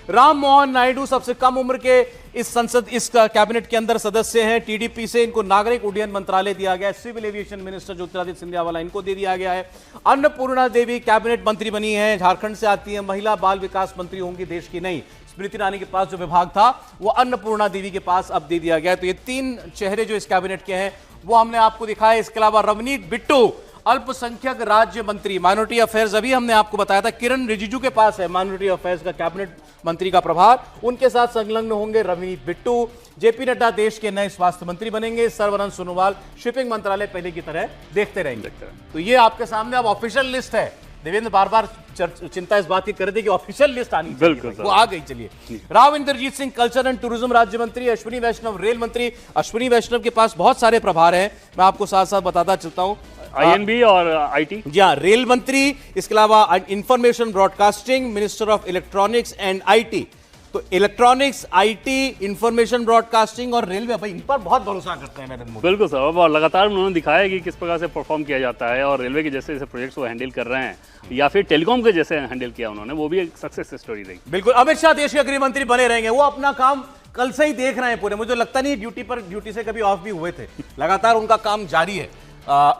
राम मोहन नायडू सबसे कम उम्र के इस कैबिनेट के अंदर सदस्य हैं टीडीपी से। इनको नागरिक उड्डयन मंत्रालय दिया गया है। Civil aviation minister Jyotiraditya Scindia वाला इनको दे दिया गया है। अन्नपूर्णा देवी कैबिनेट मंत्री बनी है, झारखंड से आती है। महिला बाल विकास मंत्री होंगी, देश की नहीं। स्मृति ईरानी के पास जो विभाग था वो अन्नपूर्णा देवी के पास अब दे दिया गया है। तो ये 3 चेहरे जो इस कैबिनेट के हैं वो हमने आपको दिखाया। इसके अलावा रवनीत बिट्टू अल्पसंख्यक राज्य मंत्री, माइनॉरिटी अफेयर्स, अभी हमने आपको बताया था किरण रिजिजू के पास है माइनॉरिटी अफेयर्स का कैबिनेट मंत्री का प्रभार। उनके साथ संलग्न होंगे रवनीत बिट्टू। जेपी नड्डा देश के नए स्वास्थ्य मंत्री बनेंगे। सर्बानंद सोनोवाल शिपिंग मंत्रालय पहले की तरह देखते रहेंगे। तो ये आपके सामने अब ऑफिशियल लिस्ट है। देवेंद्र बार बार चिंता इस बात की कर दी कि ऑफिशियल लिस्ट आनी चाहिए, वो आ गई। चलिए, Rao Inderjit Singh culture and tourism राज्य मंत्री, अश्विनी वैष्णव रेल मंत्री। अश्विनी वैष्णव के पास बहुत सारे प्रभार हैं, मैं आपको साथ साथ बताता चलता हूं। आईएनबी और आईटी, जी हाँ, रेल मंत्री। इसके अलावा information broadcasting, minister of electronics and IT. तो इलेक्ट्रॉनिक्स, आईटी, इंफॉर्मेशन ब्रॉडकास्टिंग और रेलवे, भाई इन पर बहुत भरोसा करते हैं नरेंद्र मोदी। बिल्कुल सर, और लगातार उन्होंने दिखाया कि किस प्रकार से परफॉर्म किया जाता है, और रेलवे के जैसे जैसे प्रोजेक्ट्स वो हैंडल कर रहे हैं, या फिर टेलीकॉम के जैसे हैंडल किया उन्होंने, वो भी एक सक्सेस स्टोरी रही। बिल्कुल, अमित शाह देश के गृह मंत्री बने रहेंगे। वो अपना काम कल से ही देख रहे हैं पूरे। मुझे लगता नहीं ड्यूटी से कभी ऑफ भी हुए थे, लगातार उनका काम जारी है।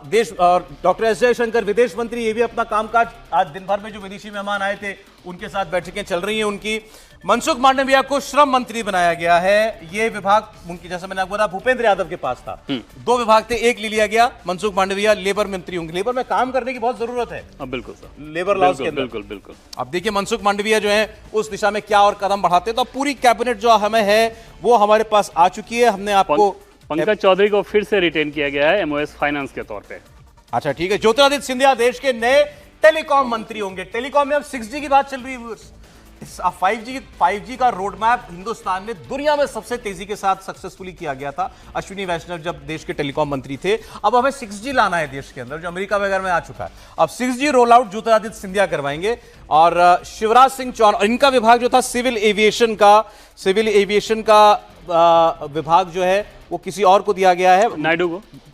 देश और डॉक्टर एस जयशंकर विदेश मंत्री, ये भी अपना कामकाज आज दिन भर में जो विदेशी मेहमान आए थे उनके साथ बैठकें चल रही हैं उनकी। मनसुख मांडविया को श्रम मंत्री बनाया गया है। ये विभाग उनकी, जैसे मैंने आपको बताया, भूपेंद्र यादव के पास था। 2 विभाग थे, एक ले लिया गया। मनसुख मांडविया लेबर मंत्री होंगे। लेबर में काम करने की बहुत जरूरत है। बिल्कुल सर, लेबर लॉज के अंदर। बिल्कुल बिल्कुल। अब देखिए मनसुख मांडविया जो है उस दिशा में क्या और कदम बढ़ाते हैं। तो पूरी कैबिनेट जो हमें है वो हमारे पास आ चुकी है। हमने आपको पंकज चौधरी को फिर से रिटेन किया गया है एमओएस फाइनेंस के तौर पे। अच्छा ठीक है। ज्योतिरादित्य सिंधिया देश के नए टेलीकॉम मंत्री होंगे। टेलीकॉम में अब 6G की बात चल रही है। 5G का रोड मैप हिंदुस्तान में दुनिया में सबसे तेजी के साथ सक्सेसफुली किया गया था अश्विनी वैष्णव जब देश के टेलीकॉम मंत्री थे। अब हमें 6G लाना है देश के अंदर, जो अमेरिका वगैरह में आ चुका है। अब 6G roll out Jyotiraditya Scindia करवाएंगे। और शिवराज सिंह चौहान, इनका विभाग जो था सिविल एविएशन का विभाग जो है वो किसी और को दिया गया है, नायडू को।